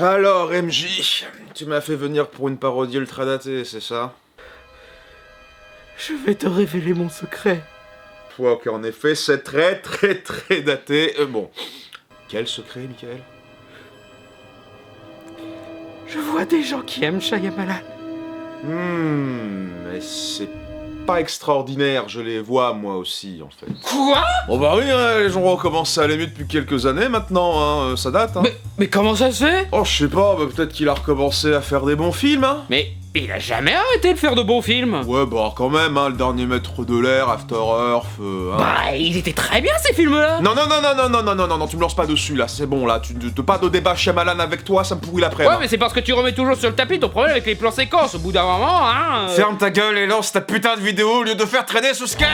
Alors, MJ, tu m'as fait venir pour une parodie ultra datée, c'est ça? Je vais te révéler mon secret. Ouais, ok, en effet, c'est très daté. Bon. Quel secret, Michael? Je vois des gens qui aiment Shyamalan. Mais c'est pas extraordinaire, je les vois moi aussi, en fait. Quoi? Bon bah oui, hein, les gens ont commencé à l'aimer depuis quelques années maintenant, hein, ça date, hein. Mais comment ça se fait? Oh, je sais pas, bah, peut-être qu'il a recommencé à faire des bons films, hein. Mais il a jamais arrêté de faire de bons films. Ouais, bah quand même, hein, le dernier maître de l'air, After Earth, hein. Bah, ils étaient très bien ces films-là. Non, tu me lances pas dessus, là, c'est bon, là, pas de débat Shyamalan avec toi, ça me pourrit l'après. Ouais, mais c'est parce que tu remets toujours sur le tapis ton problème avec les plans séquences, au bout d'un moment, hein. Ferme ta gueule et lance ta putain de vidéo au lieu de faire traîner ce sketch.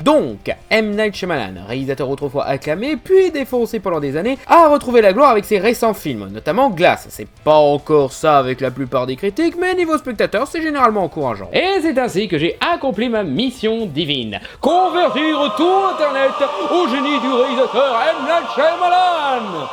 Donc, M. Night Shyamalan, réalisateur autrefois acclamé, puis défoncé pendant des années, a retrouvé la gloire avec ses récents films, notamment Glass. C'est pas encore ça avec la plupart des critiques, mais niveau spectateur, c'est généralement encourageant. Et c'est ainsi que j'ai accompli ma mission divine. Convertir tout Internet au génie du réalisateur M. Night Shyamalan.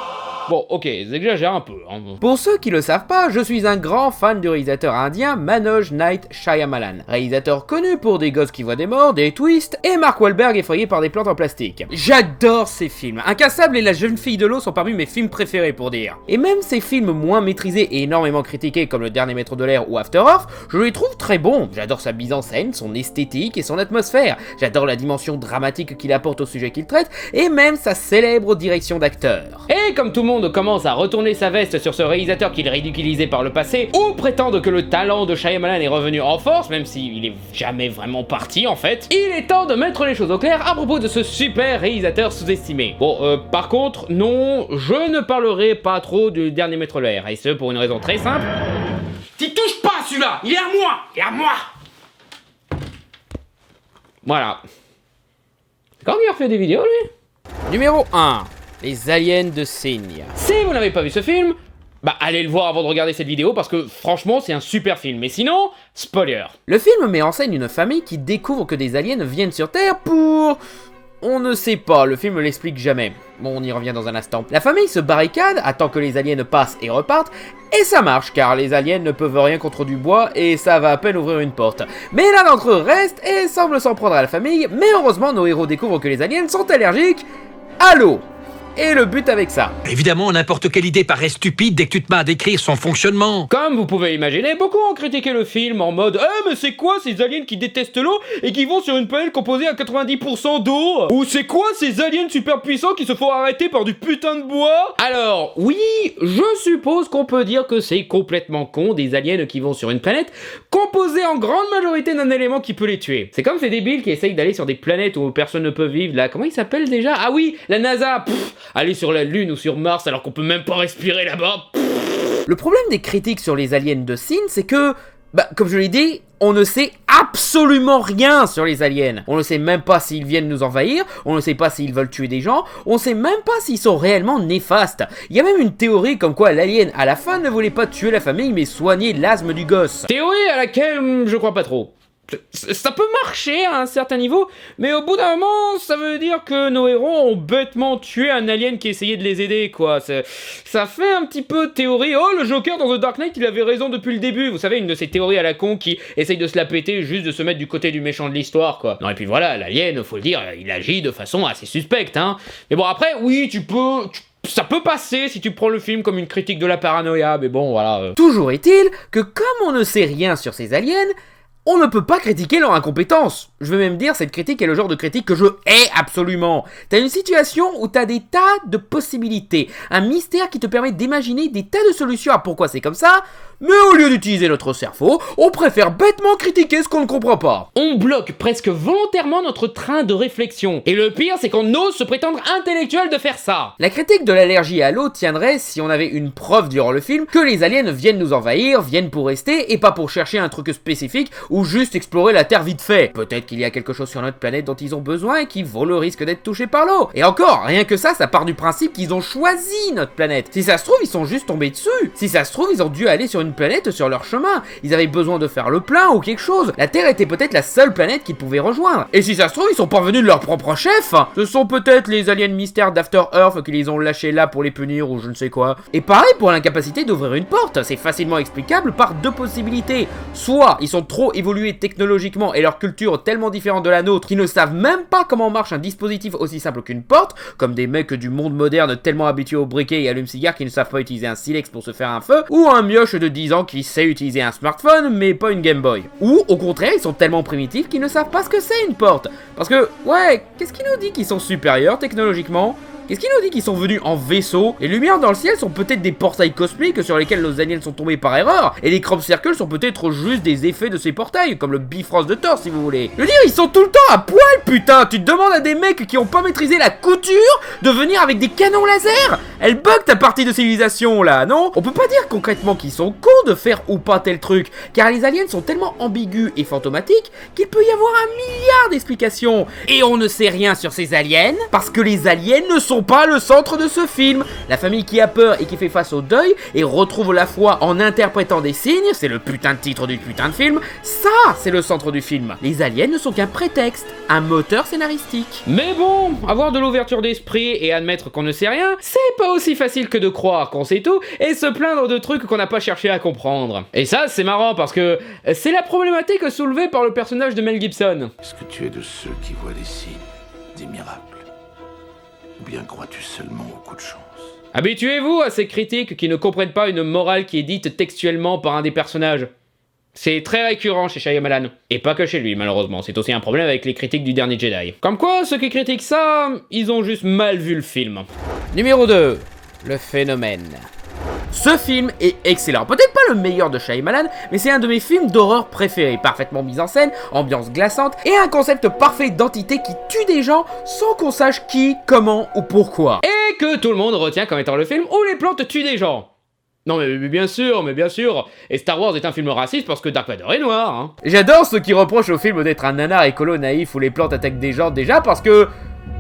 Bon, ok, j'exagère un peu, hein. Pour ceux qui le savent pas, je suis un grand fan du réalisateur indien Manoj Night Shyamalan, réalisateur connu pour Des gosses qui voient des morts, des twists et Mark Wahlberg effrayé par des plantes en plastique. J'adore ces films, Incassable et La jeune fille de l'eau sont parmi mes films préférés pour dire. Et même ces films moins maîtrisés et énormément critiqués comme Le Dernier Maître de l'air ou After Earth, je les trouve très bons. J'adore sa mise en scène, son esthétique et son atmosphère. J'adore la dimension dramatique qu'il apporte au sujet qu'il traite et même sa célèbre direction d'acteur. Et comme tout le monde commence à retourner sa veste sur ce réalisateur qu'il ridiculisait par le passé, ou prétendent que le talent de Shyamalan est revenu en force, même s'il est jamais vraiment parti en fait, il est temps de mettre les choses au clair à propos de ce super réalisateur sous-estimé. Bon, par contre, non, je ne parlerai pas trop du Dernier Maître de l'air, et ce pour une raison très simple. T'y touches pas celui-là, il est à moi, il est à moi. Voilà. C'est quand il refait des vidéos lui? Numéro 1. Les aliens de Cygne. Si vous n'avez pas vu ce film, bah allez le voir avant de regarder cette vidéo parce que franchement c'est un super film. Mais sinon, spoiler. Le film met en scène une famille qui découvre que des aliens viennent sur Terre pour... On ne sait pas, le film ne l'explique jamais. Bon, on y revient dans un instant. La famille se barricade, attend que les aliens passent et repartent, et ça marche, car les aliens ne peuvent rien contre du bois, et ça va à peine ouvrir une porte. Mais l'un d'entre eux reste et semble s'en prendre à la famille, mais heureusement nos héros découvrent que les aliens sont allergiques à l'eau. Et le but avec ça. Évidemment, n'importe quelle idée paraît stupide dès que tu te mets à décrire son fonctionnement. Comme vous pouvez imaginer, beaucoup ont critiqué le film en mode « Eh mais c'est quoi ces aliens qui détestent l'eau et qui vont sur une planète composée à 90% d'eau ?» Ou « C'est quoi ces aliens super puissants qui se font arrêter par du putain de bois ?» Alors, oui, je suppose qu'on peut dire que c'est complètement con des aliens qui vont sur une planète composée en grande majorité d'un élément qui peut les tuer. C'est comme ces débiles qui essayent d'aller sur des planètes où personne ne peut vivre, là, comment ils s'appellent déjà? Ah oui, la NASA. Aller sur la Lune ou sur Mars alors qu'on peut même pas respirer là-bas. Le problème des critiques sur les aliens de Cygne, c'est que, comme je l'ai dit, on ne sait absolument rien sur les aliens. On ne sait même pas s'ils viennent nous envahir, on ne sait pas s'ils veulent tuer des gens, on ne sait même pas s'ils sont réellement néfastes. Il y a même une théorie comme quoi l'alien à la fin ne voulait pas tuer la famille mais soigner l'asthme du gosse. Théorie à laquelle je crois pas trop. Ça peut marcher à un certain niveau, mais au bout d'un moment, ça veut dire que nos héros ont bêtement tué un alien qui essayait de les aider, quoi. Ça fait un petit peu théorie. Oh, le Joker dans The Dark Knight, il avait raison depuis le début. Vous savez, une de ces théories à la con qui essaye de se la péter juste de se mettre du côté du méchant de l'histoire, quoi. Non, et puis voilà, l'alien, faut le dire, il agit de façon assez suspecte, hein. Mais bon, après, oui, ça peut passer si tu prends le film comme une critique de la paranoïa, mais bon, voilà. Toujours est-il que comme on ne sait rien sur ces aliens, on ne peut pas critiquer leur incompétence. Je veux même dire, cette critique est le genre de critique que je hais absolument. T'as une situation où t'as des tas de possibilités, un mystère qui te permet d'imaginer des tas de solutions à pourquoi c'est comme ça, mais au lieu d'utiliser notre cerveau, on préfère bêtement critiquer ce qu'on ne comprend pas. On bloque presque volontairement notre train de réflexion. Et le pire, c'est qu'on ose se prétendre intellectuel de faire ça. La critique de l'allergie à l'eau tiendrait si on avait une preuve durant le film que les aliens viennent nous envahir, viennent pour rester, et pas pour chercher un truc spécifique ou juste explorer la Terre vite fait. Peut-être qu'il y a quelque chose sur notre planète dont ils ont besoin et qui vaut le risque d'être touchés par l'eau. Et encore, rien que ça part du principe qu'ils ont choisi notre planète. Si ça se trouve, ils sont juste tombés dessus. Si ça se trouve, ils ont dû aller sur une une planète sur leur chemin. Ils avaient besoin de faire le plein ou quelque chose. La Terre était peut-être la seule planète qu'ils pouvaient rejoindre. Et si ça se trouve, ils sont parvenus de leur propre chef. Ce sont peut-être les aliens mystères d'After Earth qui les ont lâchés là pour les punir ou je ne sais quoi. Et pareil pour l'incapacité d'ouvrir une porte. C'est facilement explicable par deux possibilités. Soit ils sont trop évolués technologiquement et leur culture tellement différente de la nôtre qu'ils ne savent même pas comment marche un dispositif aussi simple qu'une porte, comme des mecs du monde moderne tellement habitués au briquet et allume-cigare qui ne savent pas utiliser un silex pour se faire un feu, ou un mioche de 10 ans qui sait utiliser un smartphone mais pas une Game Boy. Ou au contraire, ils sont tellement primitifs qu'ils ne savent pas ce que c'est une porte. Parce que, ouais, qu'est-ce qui nous dit qu'ils sont supérieurs technologiquement ? Qu'est-ce qui nous dit qu'ils sont venus en vaisseau? Les lumières dans le ciel sont peut-être des portails cosmiques sur lesquels nos aliens sont tombés par erreur, et les crop circles sont peut-être juste des effets de ces portails, comme le Bifrost de Thor si vous voulez. Je veux dire, ils sont tout le temps à poil, putain. Tu te demandes à des mecs qui ont pas maîtrisé la couture de venir avec des canons laser? Elle bug ta partie de civilisation là, non? On peut pas dire concrètement qu'ils sont cons de faire ou pas tel truc, car les aliens sont tellement ambigus et fantomatiques qu'il peut y avoir un milliard d'explications. Et on ne sait rien sur ces aliens, parce que les aliens ne sont pas le centre de ce film. La famille qui a peur et qui fait face au deuil et retrouve la foi en interprétant des signes, c'est le putain de titre du putain de film, ça c'est le centre du film. Les aliens ne sont qu'un prétexte, un moteur scénaristique. Mais bon, avoir de l'ouverture d'esprit et admettre qu'on ne sait rien, c'est pas aussi facile que de croire qu'on sait tout et se plaindre de trucs qu'on n'a pas cherché à comprendre. Et ça c'est marrant parce que c'est la problématique soulevée par le personnage de Mel Gibson. Est-ce que tu es de ceux qui voient des signes, des miracles? Ou bien crois-tu seulement au coup de chance? Habituez-vous à ces critiques qui ne comprennent pas une morale qui est dite textuellement par un des personnages. C'est très récurrent chez Shyamalan. Et pas que chez lui, malheureusement. C'est aussi un problème avec les critiques du dernier Jedi. Comme quoi, ceux qui critiquent ça, ils ont juste mal vu le film. Numéro 2. Le phénomène. Ce film est excellent, peut-être pas le meilleur de Shyamalan, mais c'est un de mes films d'horreur préférés, parfaitement mis en scène, ambiance glaçante, et un concept parfait d'entité qui tue des gens sans qu'on sache qui, comment ou pourquoi. Et que tout le monde retient comme étant le film où les plantes tuent des gens. Non mais bien sûr, et Star Wars est un film raciste parce que Dark Vador est noir, hein. J'adore ceux qui reprochent au film d'être un nanar écolo naïf où les plantes attaquent des gens, déjà parce que...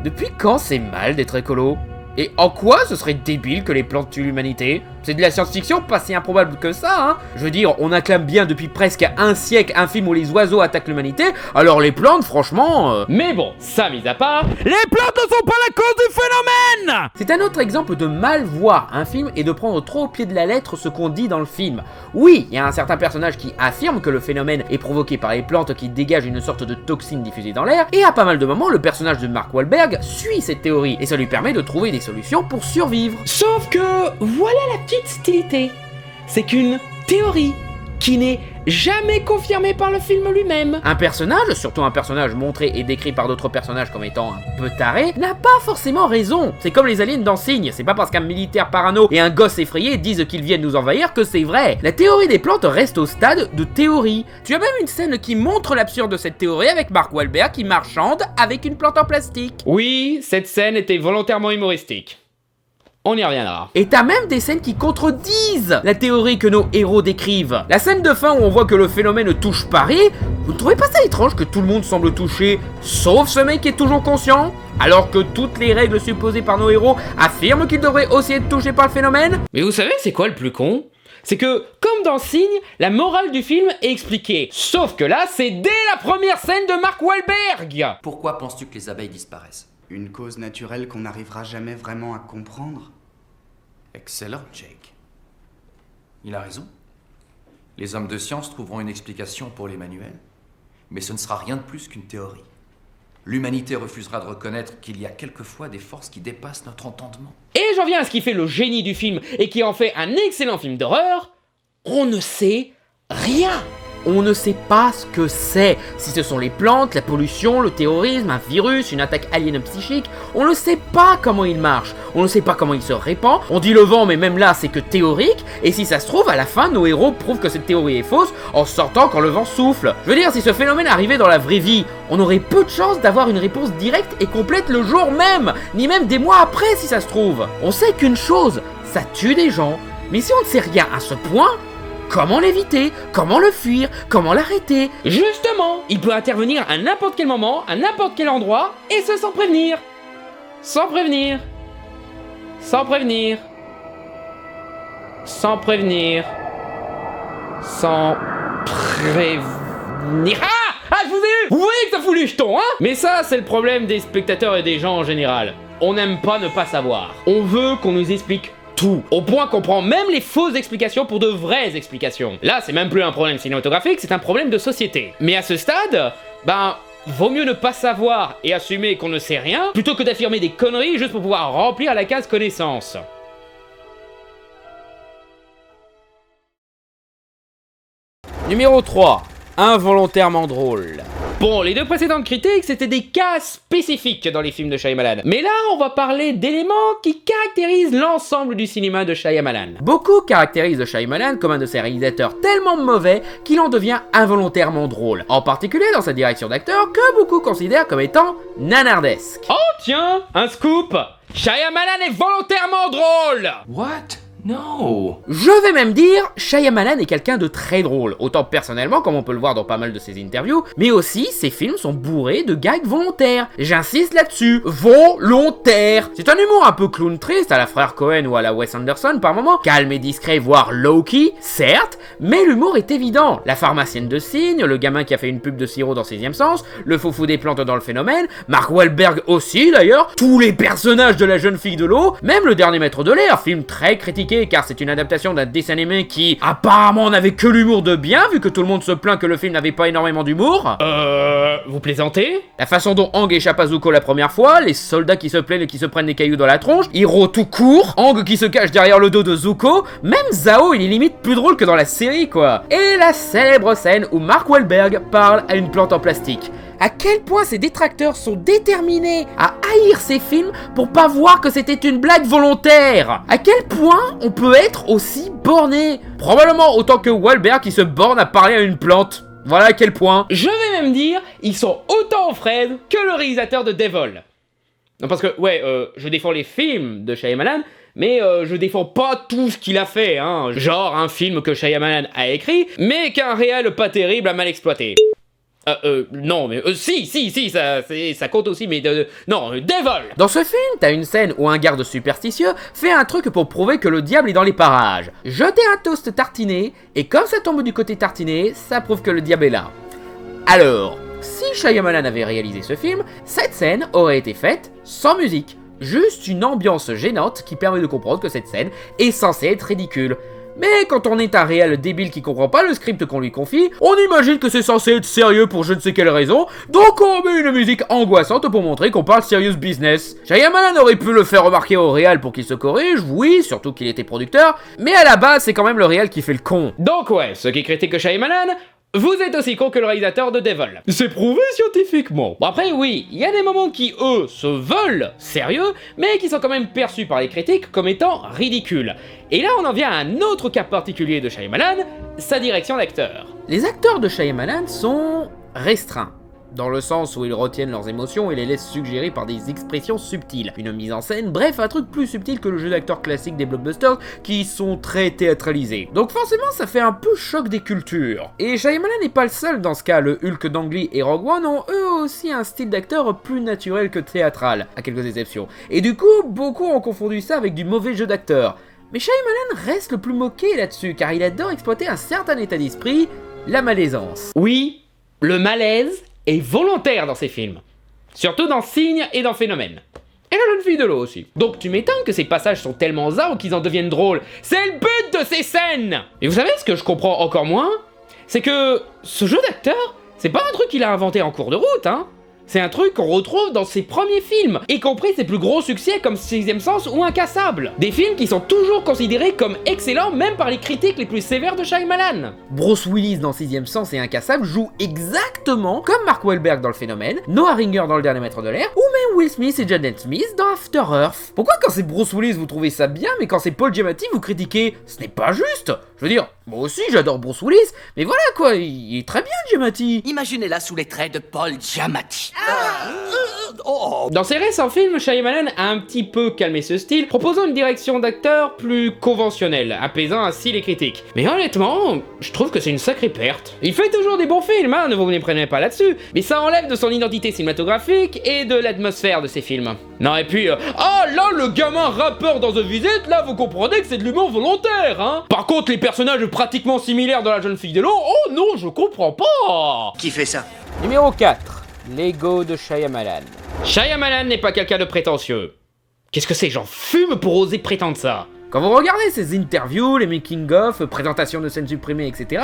Depuis quand c'est mal d'être écolo ? Et en quoi ce serait débile que les plantes tuent l'humanité? C'est de la science-fiction pas si improbable que ça, hein. Je veux dire, on acclame bien depuis presque un siècle un film où les oiseaux attaquent l'humanité, alors les plantes, franchement... Mais bon, ça mis à part, les plantes ne sont pas la cause du phénomène! C'est un autre exemple de mal voir un film et de prendre trop au pied de la lettre ce qu'on dit dans le film. Oui, il y a un certain personnage qui affirme que le phénomène est provoqué par les plantes qui dégagent une sorte de toxine diffusée dans l'air, et à pas mal de moments, le personnage de Mark Wahlberg suit cette théorie, et ça lui permet de trouver des solutions pour survivre. Sauf que, voilà la petite subtilité, c'est qu'une théorie qui n'est jamais confirmée par le film lui-même. Un personnage, surtout un personnage montré et décrit par d'autres personnages comme étant un peu taré, n'a pas forcément raison. C'est comme les aliens dans Signe, c'est pas parce qu'un militaire parano et un gosse effrayé disent qu'ils viennent nous envahir que c'est vrai. La théorie des plantes reste au stade de théorie. Tu as même une scène qui montre l'absurde de cette théorie avec Mark Wahlberg qui marchande avec une plante en plastique. Oui, cette scène était volontairement humoristique. On y reviendra. Et t'as même des scènes qui contredisent la théorie que nos héros décrivent. La scène de fin où on voit que le phénomène touche Paris, vous ne trouvez pas ça étrange que tout le monde semble touché, sauf ce mec qui est toujours conscient? Alors que toutes les règles supposées par nos héros affirment qu'ils devraient aussi être touchés par le phénomène? Mais vous savez c'est quoi le plus con? C'est que, comme dans Signe, la morale du film est expliquée. Sauf que là, c'est dès la première scène de Mark Wahlberg. Pourquoi penses-tu que les abeilles disparaissent? Une cause naturelle qu'on n'arrivera jamais vraiment à comprendre. Excellent, Jake. Il a raison. Les hommes de science trouveront une explication pour les manuels, mais ce ne sera rien de plus qu'une théorie. L'humanité refusera de reconnaître qu'il y a quelquefois des forces qui dépassent notre entendement. Et j'en viens à ce qui fait le génie du film et qui en fait un excellent film d'horreur. On ne sait rien. On ne sait pas ce que c'est. Si ce sont les plantes, la pollution, le terrorisme, un virus, une attaque alien psychique, on ne sait pas comment il marche. On ne sait pas comment il se répand. On dit le vent, mais même là, c'est que théorique. Et si ça se trouve, à la fin, nos héros prouvent que cette théorie est fausse en sortant quand le vent souffle. Je veux dire, si ce phénomène arrivait dans la vraie vie, on aurait peu de chances d'avoir une réponse directe et complète le jour même, ni même des mois après si ça se trouve. On sait qu'une chose, ça tue des gens. Mais si on ne sait rien à ce point, comment l'éviter? Comment le fuir? Comment l'arrêter? Justement, il peut intervenir à n'importe quel moment, à n'importe quel endroit, et ce sans prévenir. Sans prévenir. Sans prévenir. Sans prévenir. sans prévenir. Je vous ai eu. Vous voyez que ça fout les jetons, hein? Mais ça, c'est le problème des spectateurs et des gens en général. On n'aime pas ne pas savoir. On veut qu'on nous explique tout, au point qu'on prend même les fausses explications pour de vraies explications. Là, c'est même plus un problème cinématographique, c'est un problème de société. Mais à ce stade, vaut mieux ne pas savoir et assumer qu'on ne sait rien, plutôt que d'affirmer des conneries juste pour pouvoir remplir la case connaissance. Numéro 3. Involontairement drôle. Bon, les deux précédentes critiques, c'était des cas spécifiques dans les films de Shyamalan. Mais là, on va parler d'éléments qui caractérisent l'ensemble du cinéma de Shyamalan. Beaucoup caractérisent Shyamalan comme un de ces réalisateurs tellement mauvais qu'il en devient involontairement drôle. En particulier dans sa direction d'acteur que beaucoup considèrent comme étant nanardesque. Oh tiens, un scoop! Shyamalan est volontairement drôle! What? No. Je vais même dire, Shyamalan est quelqu'un de très drôle, autant personnellement comme on peut le voir dans pas mal de ses interviews, mais aussi ses films sont bourrés de gags volontaires. J'insiste là-dessus, volontaires. C'est un humour un peu clown triste à la frère Cohen ou à la Wes Anderson par moments, calme et discret voire low-key, certes, mais l'humour est évident. La pharmacienne de Signe, le gamin qui a fait une pub de sirop dans Sixième Sens, le foufou des plantes dans Le Phénomène, Mark Wahlberg aussi d'ailleurs, tous les personnages de La Jeune Fille de l'eau, même Le Dernier Maître de l'air, film très critiqué car c'est une adaptation d'un dessin animé qui apparemment n'avait que l'humour de bien vu que tout le monde se plaint que le film n'avait pas énormément d'humour. Vous plaisantez? La façon dont Aang échappe à Zuko la première fois, les soldats qui se plaignent et qui se prennent des cailloux dans la tronche, Hiro tout court, Aang qui se cache derrière le dos de Zuko, même Zhao il est limite plus drôle que dans la série quoi. Et la célèbre scène où Mark Wahlberg parle à une plante en plastique. À quel point ses détracteurs sont déterminés à haïr ces films pour pas voir que c'était une blague volontaire. À quel point on peut être aussi borné. Probablement autant que Wahlberg qui se borne à parler à une plante. Voilà à quel point. Je vais même dire, ils sont autant Fred que le réalisateur de Devil. Non parce que, je défends les films de Shyamalan, mais je défends pas tout ce qu'il a fait, hein. Genre un film que Shyamalan a écrit, mais qu'un réel pas terrible a mal exploité. Non, mais si, ça compte aussi, mais non, Devil. Dans ce film, t'as une scène où un garde superstitieux fait un truc pour prouver que le diable est dans les parages. Jeter un toast tartiné, et comme ça tombe du côté tartiné, ça prouve que le diable est là. Alors, si Shyamalan avait réalisé ce film, cette scène aurait été faite sans musique. Juste une ambiance gênante qui permet de comprendre que cette scène est censée être ridicule. Mais quand on est un réel débile qui comprend pas le script qu'on lui confie, on imagine que c'est censé être sérieux pour je ne sais quelle raison, donc on met une musique angoissante pour montrer qu'on parle serious business. Shyamalan aurait pu le faire remarquer au réal pour qu'il se corrige, oui, surtout qu'il était producteur, mais à la base c'est quand même le réal qui fait le con. Donc ceux qui critiquent Shyamalan, vous êtes aussi con que le réalisateur de Devil. C'est prouvé scientifiquement. Bon après oui, il y a des moments qui eux se veulent sérieux, mais qui sont quand même perçus par les critiques comme étant ridicules. Et là on en vient à un autre cas particulier de Shyamalan, sa direction d'acteur. Les acteurs de Shyamalan sont restreints. Dans le sens où ils retiennent leurs émotions et les laissent suggérer par des expressions subtiles, une mise en scène, bref un truc plus subtil que le jeu d'acteurs classique des blockbusters qui sont très théâtralisés. Donc forcément ça fait un peu choc des cultures. Et Shyamalan n'est pas le seul dans ce cas, le Hulk d'Ang Lee et Rogue One ont eux aussi un style d'acteur plus naturel que théâtral, à quelques exceptions. Et du coup, beaucoup ont confondu ça avec du mauvais jeu d'acteur. Mais Shyamalan reste le plus moqué là-dessus, car il adore exploiter un certain état d'esprit, la malaisance. Oui, le malaise est volontaire dans ses films. Surtout dans Signe et dans Phénomène. Et La Jeune Fille de l'eau aussi. Donc tu m'étonnes que ces passages sont tellement zards qu'ils en deviennent drôles. C'est le but de ces scènes! Et vous savez ce que je comprends encore moins? C'est que ce jeu d'acteur, c'est pas un truc qu'il a inventé en cours de route, hein. C'est un truc qu'on retrouve dans ses premiers films, y compris ses plus gros succès comme Sixième Sens ou Incassable. Des films qui sont toujours considérés comme excellents même par les critiques les plus sévères de Shyamalan. Bruce Willis dans Sixième Sens et Incassable joue exactement comme Mark Wahlberg dans Le Phénomène, Noah Ringer dans Le Dernier Maître de l'air, ou même Will Smith et Jaden Smith dans After Earth. Pourquoi quand c'est Bruce Willis vous trouvez ça bien, mais quand c'est Paul Giamatti vous critiquez? Ce n'est pas juste. Je veux dire, moi aussi j'adore Bruce Willis, mais voilà quoi, il est très bien Giamatti. Imaginez-la sous les traits de Paul Giamatti. Dans ses récents films, Shyamalan a un petit peu calmé ce style, proposant une direction d'acteur plus conventionnelle, apaisant ainsi les critiques. Mais honnêtement, je trouve que c'est une sacrée perte. Il fait toujours des bons films, hein, ne vous ne prenez pas là-dessus, mais ça enlève de son identité cinématographique et de l'atmosphère de ses films. Non et puis, là le gamin rappeur dans The Visit, là vous comprenez que c'est de l'humour volontaire, hein. Par contre les personnage pratiquement similaire dans La Jeune Fille de l'eau, oh non, je comprends pas. Qui fait ça? Numéro 4. L'ego de Shyamalan. Shyamalan n'est pas quelqu'un de prétentieux. Qu'est-ce que c'est, j'en fume pour oser prétendre ça. Quand vous regardez ses interviews, les making-of, présentations de scènes supprimées, etc.,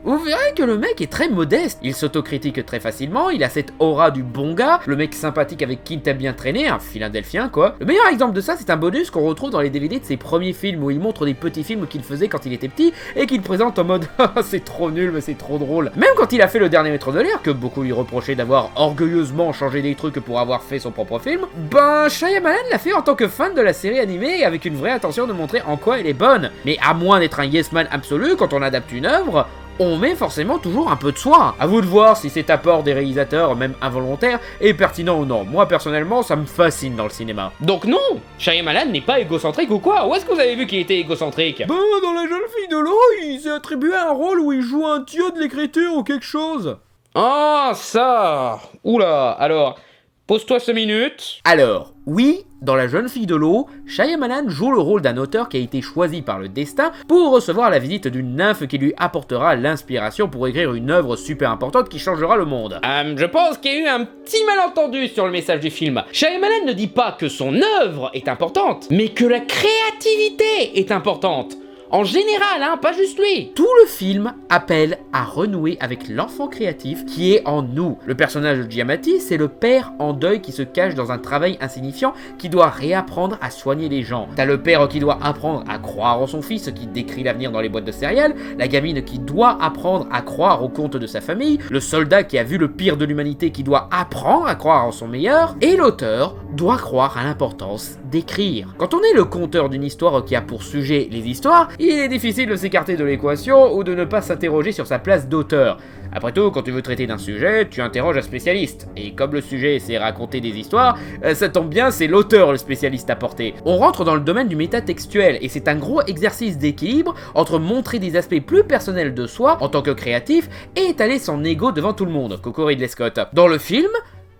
vous verrez que le mec est très modeste. Il s'autocritique très facilement, il a cette aura du bon gars, le mec sympathique avec qui t'as bien traîné, un Philadelphien quoi. Le meilleur exemple de ça, c'est un bonus qu'on retrouve dans les DVD de ses premiers films, où il montre des petits films qu'il faisait quand il était petit, et qu'il présente en mode « c'est trop nul, mais c'est trop drôle ». Même quand il a fait Le Dernier Maître de l'air, que beaucoup lui reprochaient d'avoir orgueilleusement changé des trucs pour avoir fait son propre film, ben Shyamalan l'a fait en tant que fan de la série animée, et avec une vraie intention de montrer en quoi elle est bonne. Mais à moins d'être un yes man absolu, quand on adapte une œuvre, on met forcément toujours un peu de soi. À vous de voir si cet apport des réalisateurs, même involontaire, est pertinent ou non. Moi personnellement, ça me fascine dans le cinéma. Donc non, Shyamalan n'est pas égocentrique ou quoi? Où est-ce que vous avez vu qu'il était égocentrique? Ben, dans La Jeune Fille de l'eau, il s'est attribué un rôle où il joue un dieu de l'écriture ou quelque chose. Oh, ça. Oula, alors, pose-toi 5 minutes. Alors, oui, dans La Jeune Fille de l'eau, Shyamalan joue le rôle d'un auteur qui a été choisi par le destin pour recevoir la visite d'une nymphe qui lui apportera l'inspiration pour écrire une œuvre super importante qui changera le monde. Je pense qu'il y a eu un petit malentendu sur le message du film. Shyamalan ne dit pas que son œuvre est importante, mais que la créativité est importante. En général, hein, pas juste lui. Tout le film appelle à renouer avec l'enfant créatif qui est en nous. Le personnage de Giamatti, c'est le père en deuil qui se cache dans un travail insignifiant qui doit réapprendre à soigner les gens. T'as le père qui doit apprendre à croire en son fils qui décrit l'avenir dans les boîtes de céréales, la gamine qui doit apprendre à croire au conte de sa famille, le soldat qui a vu le pire de l'humanité qui doit apprendre à croire en son meilleur, et l'auteur doit croire à l'importance d'écrire. Quand on est le conteur d'une histoire qui a pour sujet les histoires, il est difficile de s'écarter de l'équation ou de ne pas s'interroger sur sa place d'auteur. Après tout, quand tu veux traiter d'un sujet, tu interroges un spécialiste. Et comme le sujet c'est raconter des histoires, ça tombe bien, c'est l'auteur le spécialiste à porter. On rentre dans le domaine du métatextuel, et c'est un gros exercice d'équilibre entre montrer des aspects plus personnels de soi en tant que créatif et étaler son ego devant tout le monde. Coucou Ridley Scott. Dans le film,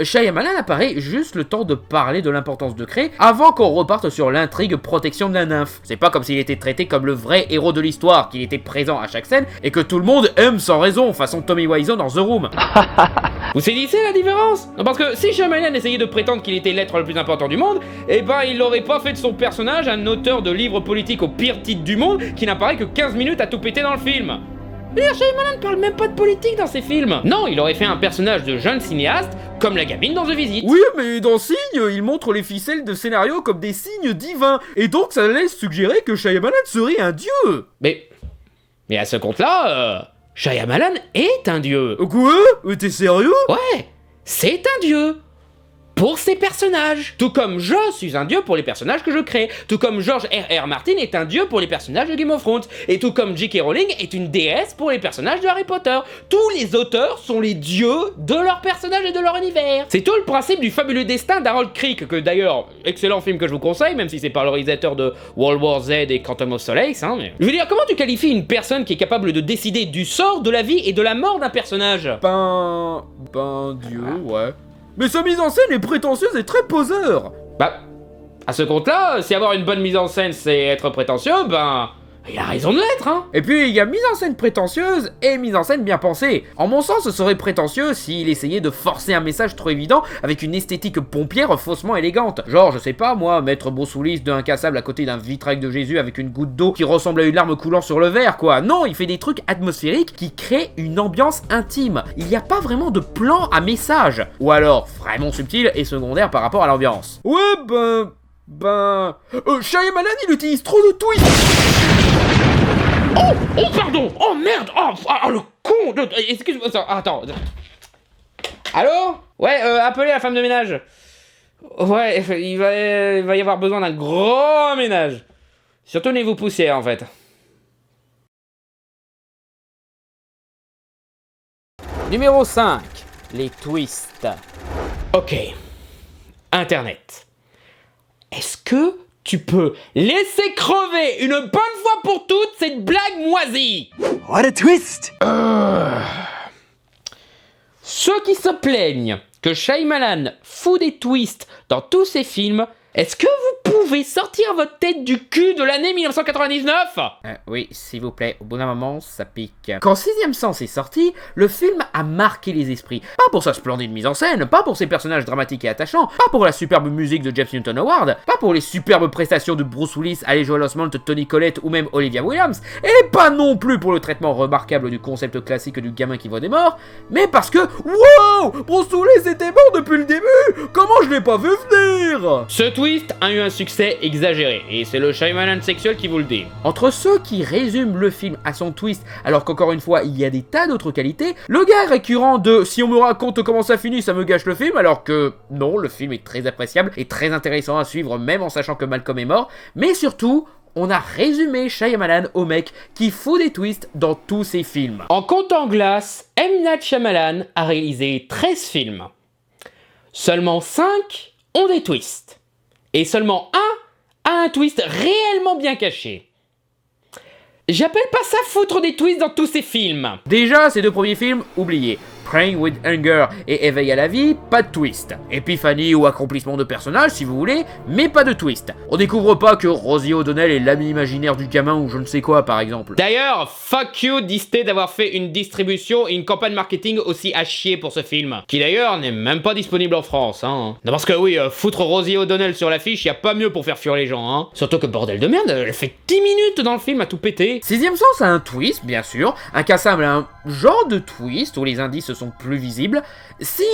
Shyamalan apparaît juste le temps de parler de l'importance de créer avant qu'on reparte sur l'intrigue protection de la nymphe. C'est pas comme s'il était traité comme le vrai héros de l'histoire, qu'il était présent à chaque scène et que tout le monde aime sans raison, façon Tommy Wiseau dans The Room. Vous saisissez la différence? Non, parce que si Shyamalan essayait de prétendre qu'il était l'être le plus important du monde, eh ben il aurait pas fait de son personnage un auteur de livres politiques au pire titre du monde qui n'apparaît que 15 minutes à tout péter dans le film. D'ailleurs, Shyamalan ne parle même pas de politique dans ses films. Non, il aurait fait un personnage de jeune cinéaste, comme la gamine dans The Visit. Oui, mais dans Signe, il montre les ficelles de scénario comme des signes divins, et donc ça laisse suggérer que Shyamalan serait un dieu. Mais à ce compte-là, Shyamalan est un dieu. Quoi? T'es sérieux? Ouais, c'est un dieu. Pour ses personnages. Tout comme je suis un dieu pour les personnages que je crée. Tout comme George R.R. Martin est un dieu pour les personnages de Game of Thrones. Et tout comme J.K. Rowling est une déesse pour les personnages de Harry Potter. Tous les auteurs sont les dieux de leurs personnages et de leur univers. C'est tout le principe du fabuleux destin d'Harold Creek, que d'ailleurs, excellent film que je vous conseille, même si c'est par le réalisateur de World War Z et Quantum of Solace, hein, mais... Je veux dire, comment tu qualifies une personne qui est capable de décider du sort, de la vie et de la mort d'un personnage? Dieu, ouais. Mais sa mise en scène est prétentieuse et très poseur. Bah, à ce compte-là, si avoir une bonne mise en scène c'est être prétentieux, ben... il a raison de l'être, hein. Et puis, il y a mise en scène prétentieuse et mise en scène bien pensée. En mon sens, ce serait prétentieux s'il essayait de forcer un message trop évident avec une esthétique pompière faussement élégante. Genre, je sais pas, moi, mettre Bruce Willis de incassable à côté d'un vitrail de Jésus avec une goutte d'eau qui ressemble à une larme coulant sur le verre, quoi. Non, il fait des trucs atmosphériques qui créent une ambiance intime. Il n'y a pas vraiment de plan à message. Ou alors, vraiment subtil et secondaire par rapport à l'ambiance. Ouais, Shyamalan, il utilise trop de twists. Oh pardon! Oh merde! Oh le con! Excuse-moi, attends. Allô? Ouais, appelez la femme de ménage. Ouais, il va y avoir besoin d'un gros ménage. Surtout niveau poussière, en fait. Numéro 5. Les twists. Ok. Internet. Est-ce que tu peux laisser crever une bonne fois pour toutes cette blague moisie? What a twist! Ceux qui se plaignent que Shyamalan fout des twists dans tous ses films, est-ce que vous pouvez pouvez sortir votre tête du cul de l'année 1999 ? Oui, s'il vous plaît, au bout d'un moment, ça pique. Quand Sixième Sens est sorti, le film a marqué les esprits. Pas pour sa splendide mise en scène, pas pour ses personnages dramatiques et attachants, pas pour la superbe musique de James Newton Howard, pas pour les superbes prestations de Bruce Willis, Alejo Osment, Toni Collette ou même Olivia Williams, et pas non plus pour le traitement remarquable du concept classique du gamin qui voit des morts, mais parce que, wow, Bruce Willis était mort depuis le début. Comment je l'ai pas vu venir? Ce twist a eu un succès exagéré, et c'est le Shyamalan sexuel qui vous le dit. Entre ceux qui résument le film à son twist, alors qu'encore une fois, il y a des tas d'autres qualités, le gars récurrent de « si on me raconte comment ça finit, ça me gâche le film », alors que non, le film est très appréciable et très intéressant à suivre, même en sachant que Malcolm est mort, mais surtout, on a résumé Shyamalan au mec qui fout des twists dans tous ses films. En comptant Glass, M. Night Shyamalan a réalisé 13 films. Seulement 5 ont des twists. Et seulement un a un twist réellement bien caché. J'appelle pas ça foutre des twists dans tous ces films. Déjà, ces deux premiers films, oubliés. Praying with Hunger et Éveil à la vie, pas de twist. Épiphanie ou accomplissement de personnage si vous voulez, mais pas de twist. On découvre pas que Rosie O'Donnell est l'ami imaginaire du gamin ou je ne sais quoi par exemple. D'ailleurs, fuck you Disney d'avoir fait une distribution et une campagne marketing aussi à chier pour ce film. Qui d'ailleurs n'est même pas disponible en France, hein. Non parce que oui, foutre Rosie O'Donnell sur l'affiche, y a pas mieux pour faire fuir les gens, hein. Surtout que bordel de merde, elle fait 10 minutes dans le film à tout péter. Sixième Sens a un twist, bien sûr. Incassable a un genre de twist où les indices sont plus visibles. Signe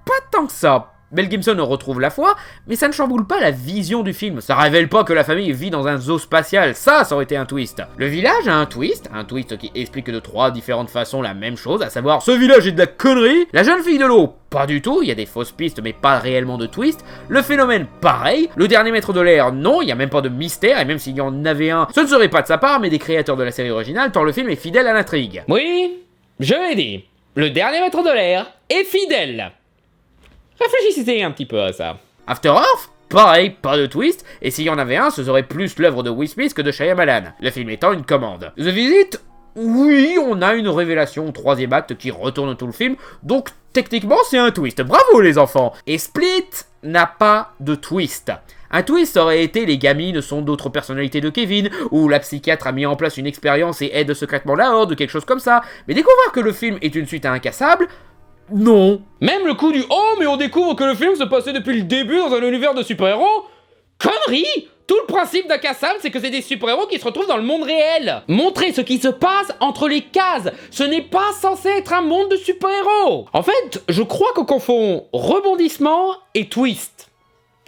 pas tant que ça. Mel Gibson retrouve la foi, mais ça ne chamboule pas la vision du film. Ça révèle pas que la famille vit dans un zoo spatial, ça aurait été un twist. Le village a un twist qui explique de 3 différentes façons la même chose, à savoir ce village est de la connerie. La jeune fille de l'eau, pas du tout, il y a des fausses pistes mais pas réellement de twist. Le phénomène, pareil. Le dernier maître de l'air, non, il y a même pas de mystère, et même s'il y en avait un, ce ne serait pas de sa part, mais des créateurs de la série originale, tant le film est fidèle à l'intrigue. Oui, je l'ai dit, le dernier maître de l'air est fidèle. Réfléchissez un petit peu à ça. After Earth, pareil, pas de twist, et s'il y en avait un, ce serait plus l'œuvre de Will Smith que de Shyamalan, le film étant une commande. The Visit, oui, on a une révélation au 3e acte qui retourne tout le film, donc techniquement c'est un twist, bravo les enfants. Et Split n'a pas de twist. Un twist aurait été les gamines sont d'autres personnalités de Kevin, ou la psychiatre a mis en place une expérience et aide secrètement la Horde, ou quelque chose comme ça, mais découvrir que le film est une suite à Incassable, non. Même le coup du « Oh, mais on découvre que le film se passait depuis le début dans un univers de super-héros » Connerie! Tout le principe d'Incassable, c'est que c'est des super-héros qui se retrouvent dans le monde réel. Montrer ce qui se passe entre les cases. Ce n'est pas censé être un monde de super-héros. En fait, je crois qu'on confond rebondissement et twist.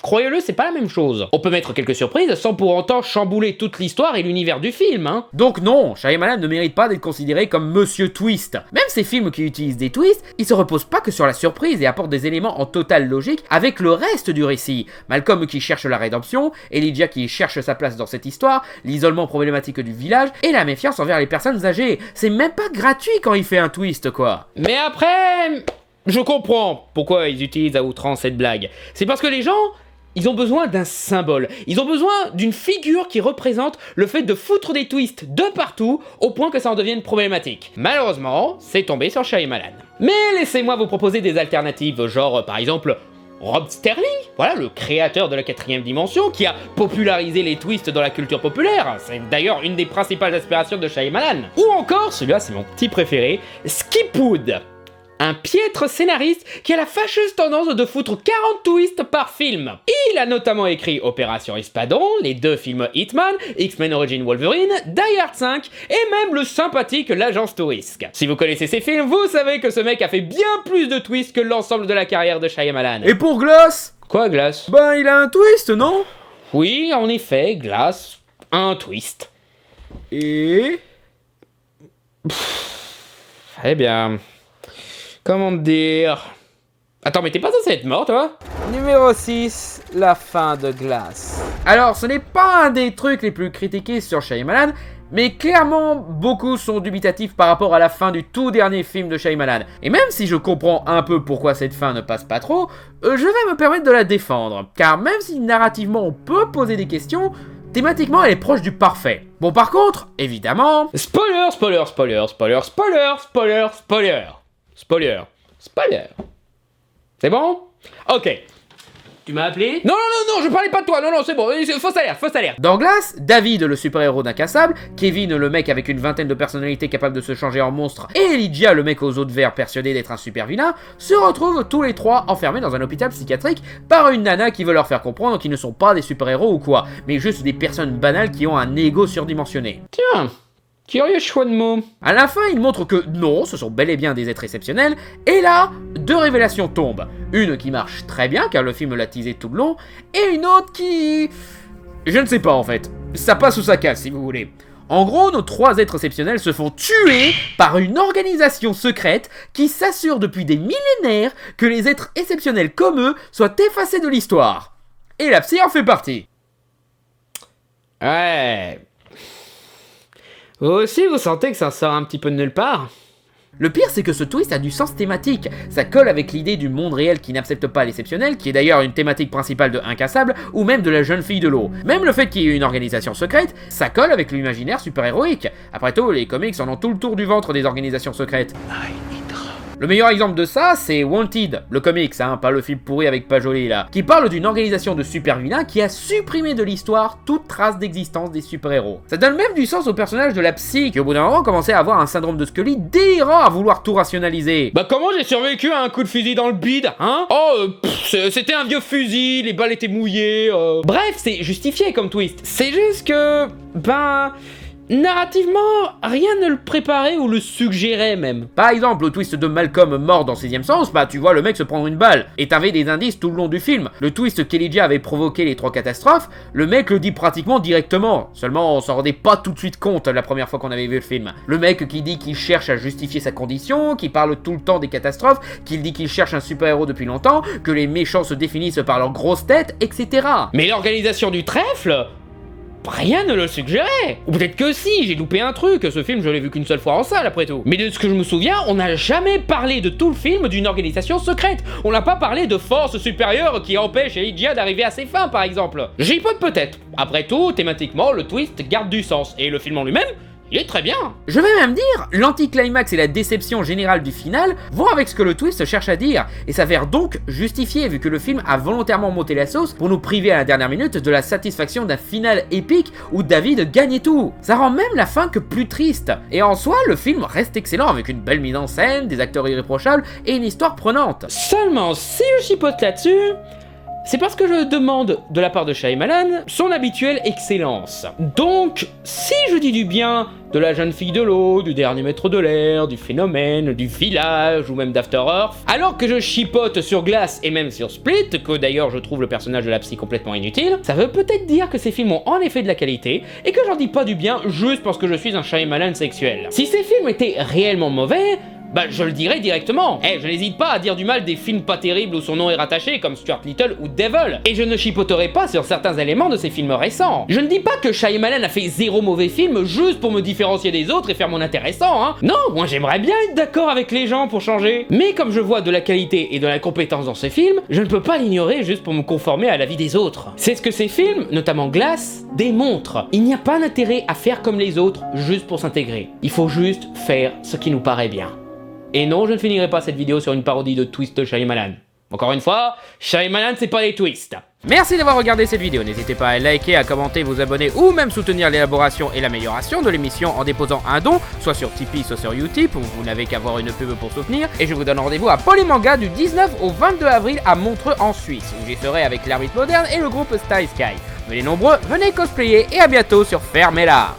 Croyez-le, c'est pas la même chose. On peut mettre quelques surprises sans pour autant chambouler toute l'histoire et l'univers du film, hein. Donc non, Shyamalan ne mérite pas d'être considéré comme Monsieur Twist. Même ces films qui utilisent des twists, ils se reposent pas que sur la surprise et apportent des éléments en totale logique avec le reste du récit. Malcolm qui cherche la rédemption, Elijah qui cherche sa place dans cette histoire, l'isolement problématique du village et la méfiance envers les personnes âgées. C'est même pas gratuit quand il fait un twist, quoi. Mais après, je comprends pourquoi ils utilisent à outrance cette blague. C'est parce que les gens... ils ont besoin d'un symbole, ils ont besoin d'une figure qui représente le fait de foutre des twists de partout au point que ça en devienne problématique. Malheureusement, c'est tombé sur Shyamalan. Mais laissez-moi vous proposer des alternatives, genre par exemple Rod Sterling, voilà le créateur de la 4ème dimension qui a popularisé les twists dans la culture populaire, c'est d'ailleurs une des principales inspirations de Shyamalan. Ou encore, celui-là c'est mon petit préféré, Skip Wood. Un piètre scénariste qui a la fâcheuse tendance de foutre 40 twists par film. Il a notamment écrit Opération Espadon, les 2 films Hitman, X-Men Origin Wolverine, Die Hard 5 et même le sympathique L'Agence Tourisque. Si vous connaissez ces films, vous savez que ce mec a fait bien plus de twists que l'ensemble de la carrière de Shyamalan. Et pour Glass? Quoi Glass? Ben il a un twist, non? Oui, en effet, Glass, un twist. Et... Eh bien... comment te dire... Attends, mais t'es pas censé être mort, toi? Numéro 6, la fin de Glass. Alors, ce n'est pas un des trucs les plus critiqués sur Shyamalan, mais clairement, beaucoup sont dubitatifs par rapport à la fin du tout dernier film de Shyamalan. Et même si je comprends un peu pourquoi cette fin ne passe pas trop, je vais me permettre de la défendre. Car même si narrativement on peut poser des questions, thématiquement elle est proche du parfait. Bon par contre, évidemment... Spoiler, spoiler, spoiler, spoiler, spoiler, spoiler, spoiler. Spoiler. Spoiler. C'est bon? Ok. Tu m'as appelé? Non, je parlais pas de toi, non, c'est bon, fausse alerte. Dans Glass, David, le super-héros d'incassable, Kevin, le mec avec une vingtaine de personnalités capable de se changer en monstre, et Elijah, le mec aux os de verre persuadé d'être un super vilain, se retrouvent tous les trois enfermés dans un hôpital psychiatrique par une nana qui veut leur faire comprendre qu'ils ne sont pas des super-héros ou quoi, mais juste des personnes banales qui ont un ego surdimensionné. Tiens, curieux choix de mots. À la fin, il montre que non, ce sont bel et bien des êtres exceptionnels, et là, deux révélations tombent. Une qui marche très bien, car le film l'a teasé tout le long, et une autre qui... Je ne sais pas en fait. Ça passe ou ça casse, si vous voulez. En gros, nos trois êtres exceptionnels se font tuer par une organisation secrète qui s'assure depuis des millénaires que les êtres exceptionnels comme eux soient effacés de l'histoire. Et la psy en fait partie. Ouais... Vous aussi, vous sentez que ça sort un petit peu de nulle part? Le pire, c'est que ce twist a du sens thématique. Ça colle avec l'idée du monde réel qui n'accepte pas l'exceptionnel, qui est d'ailleurs une thématique principale de Incassable, ou même de la jeune fille de l'eau. Même le fait qu'il y ait une organisation secrète, ça colle avec l'imaginaire super-héroïque. Après tout, les comics en ont tout le tour du ventre des organisations secrètes. Le meilleur exemple de ça, c'est Wanted, le comics, pas le film pourri avec pas joli là, qui parle d'une organisation de super-vilains qui a supprimé de l'histoire toute trace d'existence des super-héros. Ça donne même du sens au personnage de la psy, qui au bout d'un moment commençait à avoir un syndrome de Scully délirant à vouloir tout rationaliser. Bah comment j'ai survécu à un coup de fusil dans le bide, hein? C'était un vieux fusil, les balles étaient mouillées, Bref, c'est justifié comme twist. C'est juste que... narrativement, rien ne le préparait ou le suggérait même. Par exemple, au twist de Malcolm mort dans Sixième Sens, tu vois le mec se prendre une balle, et t'avais des indices tout le long du film. Le twist qu'Elijah avait provoqué les trois catastrophes, le mec le dit pratiquement directement. Seulement, on s'en rendait pas tout de suite compte la première fois qu'on avait vu le film. Le mec qui dit qu'il cherche à justifier sa condition, qui parle tout le temps des catastrophes, qu'il dit qu'il cherche un super-héros depuis longtemps, que les méchants se définissent par leur grosse tête, etc. Mais l'organisation du trèfle, rien ne le suggérait. Ou peut-être que si, j'ai loupé un truc, ce film je l'ai vu qu'une seule fois en salle après tout. Mais de ce que je me souviens, on n'a jamais parlé de tout le film d'une organisation secrète. On n'a pas parlé de forces supérieures qui empêchent Elijah d'arriver à ses fins par exemple. J'y peux peut-être. Après tout, thématiquement, le twist garde du sens. Et le film en lui-même, il est très bien. Je vais même dire, l'anticlimax et la déception générale du final vont avec ce que le twist cherche à dire, et s'avère donc justifié vu que le film a volontairement monté la sauce pour nous priver à la dernière minute de la satisfaction d'un final épique où David gagne tout. Ça rend même la fin que plus triste. Et en soi, le film reste excellent avec une belle mise en scène, des acteurs irréprochables et une histoire prenante. Seulement, si je chipote là-dessus... c'est parce que je demande de la part de Shyamalan son habituelle excellence. Donc, si je dis du bien de la jeune fille de l'eau, du dernier maître de l'air, du phénomène, du village ou même d'After Earth, alors que je chipote sur Glass et même sur Split, que d'ailleurs je trouve le personnage de la psy complètement inutile, ça veut peut-être dire que ces films ont en effet de la qualité et que j'en dis pas du bien juste parce que je suis un Shyamalan sexuel. Si ces films étaient réellement mauvais, je le dirais directement. Je n'hésite pas à dire du mal des films pas terribles où son nom est rattaché, comme Stuart Little ou Devil. Et je ne chipoterai pas sur certains éléments de ces films récents. Je ne dis pas que Shyamalan a fait 0 mauvais film juste pour me différencier des autres et faire mon intéressant, Non, moi j'aimerais bien être d'accord avec les gens pour changer. Mais comme je vois de la qualité et de la compétence dans ces films, je ne peux pas l'ignorer juste pour me conformer à l'avis des autres. C'est ce que ces films, notamment Glass, démontrent. Il n'y a pas d'intérêt à faire comme les autres juste pour s'intégrer. Il faut juste faire ce qui nous paraît bien. Et non, je ne finirai pas cette vidéo sur une parodie de twist de Shyamalan. Encore une fois, Shyamalan c'est pas des twists. Merci d'avoir regardé cette vidéo, n'hésitez pas à liker, à commenter, vous abonner ou même soutenir l'élaboration et l'amélioration de l'émission en déposant un don, soit sur Tipeee, soit sur Utip, où vous n'avez qu'à voir une pub pour soutenir. Et je vous donne rendez-vous à Polymanga du 19 au 22 avril à Montreux en Suisse, où j'y serai avec l'Arbitre Moderne et le groupe Style Sky. Venez nombreux, venez cosplayer et à bientôt sur Fermez-la.